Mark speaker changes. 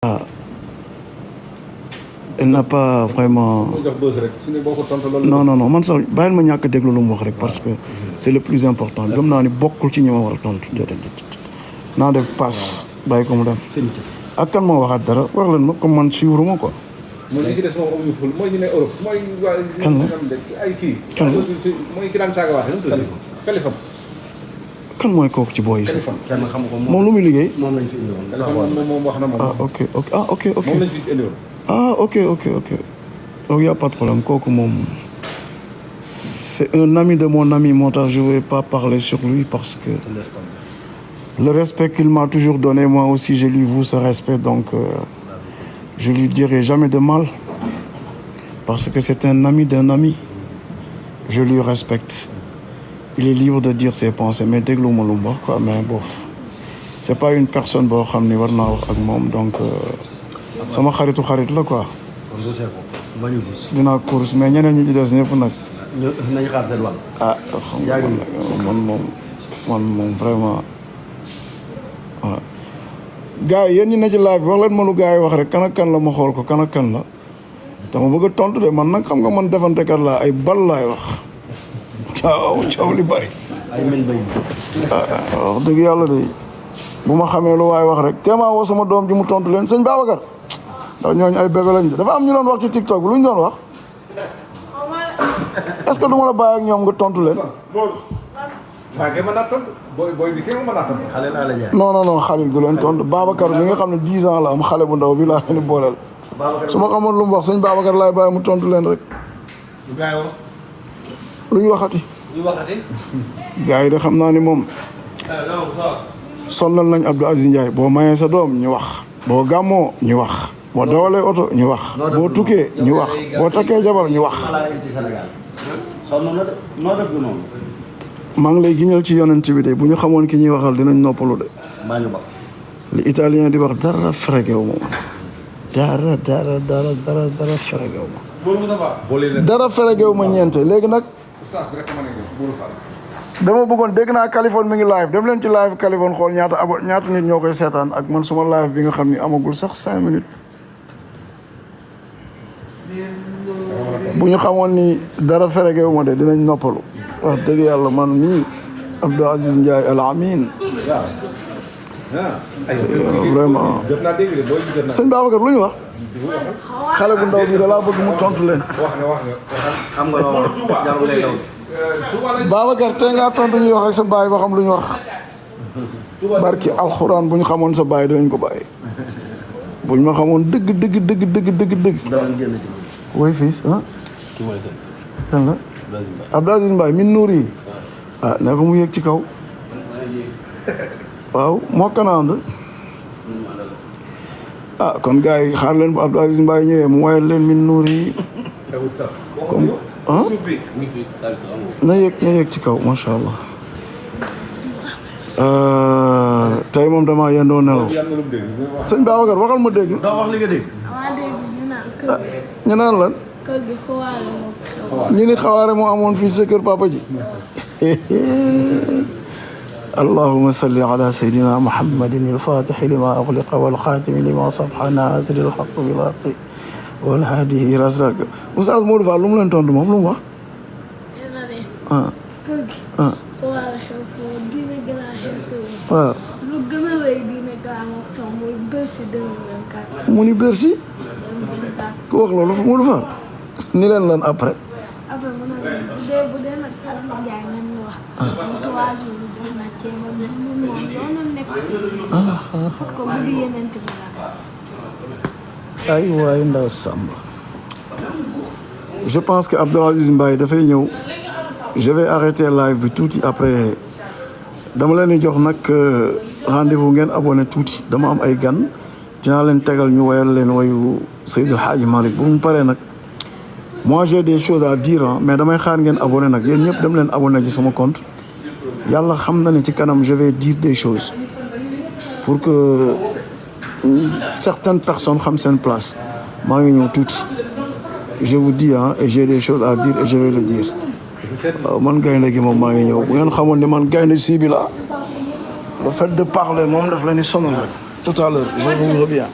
Speaker 1: Elle n'a pas vraiment. Non non non man sax bàyyil ma ñàkk déglu lu mu wax rek parce que c'est le plus important gëm naa ni bokkul ci ñi ma war a tontu naa def passe bàyyi ko mu dem. ak kan moo waxaat dara wax leen ma comme man suivre ma quoi.
Speaker 2: mooy ñi ci des moom amuñu ful mooy ñu ne Europe mooy waa.
Speaker 1: kan la
Speaker 2: ay kii.
Speaker 1: kan la
Speaker 2: mooy ki daan saaga waate. Kaliphone.
Speaker 1: kan mooy kooku ci booy yi sax.
Speaker 2: kenn xam ko
Speaker 1: moom lu muy liggéey.
Speaker 2: moom lañ fi indi woon. moom wax na moom.
Speaker 1: ah ok ok ah ok ok.
Speaker 2: moom lañ fi indi woon.
Speaker 1: ah ok ok ok. donc y a pas de problème kooku moom. c'est un ami de mon ami moo tax je vais pas parler sur lui parce que. le respect qu'il m'a toujours donné moi aussi je lui voue ce respect donc je lui dirai jamais de mal parce que c'est un ami d'un ami je lui respecte il est libre de dire ses pensées mais déglu ma lu mu wax quoi mais bof c'est pas une personne boo xam ni war naa wax ak moom donc sama xaritu xarit la quoi. dinaa course mais ñeneen ñi ci des ñëpp nag.
Speaker 2: nañu xaar seen wàll.
Speaker 1: ah xam nga man moom vraiment. voilà gars yi yéen ñi ne ci live bi wax leen ma lu gars yi wax rek kan ak kan la ma xool ko kan ak kan la dama bëgg a tontu de man nag xam nga man defantekat laa ay bal laay wax caaw li bari.
Speaker 2: ay mel bay.
Speaker 1: wax dëgg yàlla de bu ma xamee lu waay wax rek téemaa woo sama doom ji mu tontu leen sëñ Babacar ndax ñooñu ay bébé lañ dafa am ñu doon wax ci TikTok bi lu ñu doon wax est-ce que du ma la bàyyi ak ñoom nga tontu leen. non Khalil du leen tontu Babacar mi nga xam ne 10 ans la am xale bu ndaw bi laa leen di booleel. su ma xamoon lu mu wax sëñ Babacar laay bàyyi mu tontu leen rek. lu ñu waxati. gars yi de xam naa ni moom. sonnal nañ Abdou Aziz Ndiaye boo mayee sa doom ñu wax. boo gàmmoo ñu wax. boo dawalee oto ñu wax. boo tukkee ñu wax. boo takkee jabar ñu wax. maa ngi lay giñal ci yonent bi de bu ñu xamoon ki ñuy waxal dinañ noppalu de. li italien di wax dara fregew ma dara fregew ma. dara fregew ma ñeente léegi nag. dama bëggoon dégg naa Kaliphone mi ngi live dem leen ci live Kaliphone xool ñaata nit ñoo koy seetaan ak man suma live bi nga xam ni amagul sax 5 minutes. bu ñu xamoon ni dara fregew ma de dinañ noppalu. wax dëgg yàlla man mii Abdou Aziz Ndiaye Al Amin vraiment sëñ Babacar lu ñu wax xale bu ndaw bi da laa bëgg mu tontu leen.
Speaker 2: xam nga loolu jarul lay daw.
Speaker 1: Babacar tey ngaa tontu ñuy wax ak sa baay ba xam lu ñu wax barki alxuraan bu ñu xamoon sa baay dinañ ko bàyyi bu ñu ma xamoon dëgg. woy fils ah. kan la. Abdou Aziz Mbaye min nuur yi ne ko mu yëg ci kaw waaw moo kana ànd kon gars yi xaar leen bu Abdou Aziz Mbaye ñëwee mu woyal leen min nuur yi comme na yëg ci kaw macha allah tey moom damaa yendoo nelaw sëñ Babacar waxal ma dégg ñu naan lan ñu ni xawaare moo amoon fii sa kër papa ji allahumma salli ala sayyidina muhammadin al-fatihi lima ughliqa wal khatimi lima sabaqa nasiri al-haqqi bil haqqi wal hadi ila siratika Oustaz Modou Fall lu mu leen tontu moom lu mu wax waaw mu ni Bercy ku wax loolu Modou Fall ni leen lan après. ay waay ndaw Samba. je pense que Abdou Aziz Mbaye dafay ñëw je vais arrêter live bi tuuti après dama leen di jox nag rendez-vous ngeen abonné tuuti dama am ay gan dinaa leen tegal ñu wayal leen wayu Seydil Hadji Malick bu mu paree nag. moi j'ai des choses à dire mais damay xaar ngeen abonné nag yéen ñëpp dem leen abonné ci sama compte yàlla xam na ne ci kanam je vais dire des choses pour que certaines personnes xam seen place maa ngi ñëw tuuti je vous dis et j'ai des choses à dire et je vais le dire waaw man gaynde gi moom maa ngi ñëw bu ngeen xamoon ne man gaynde sii bi la le fait de parler moom daf leen di sonal rek tout à l'heure je vous reviens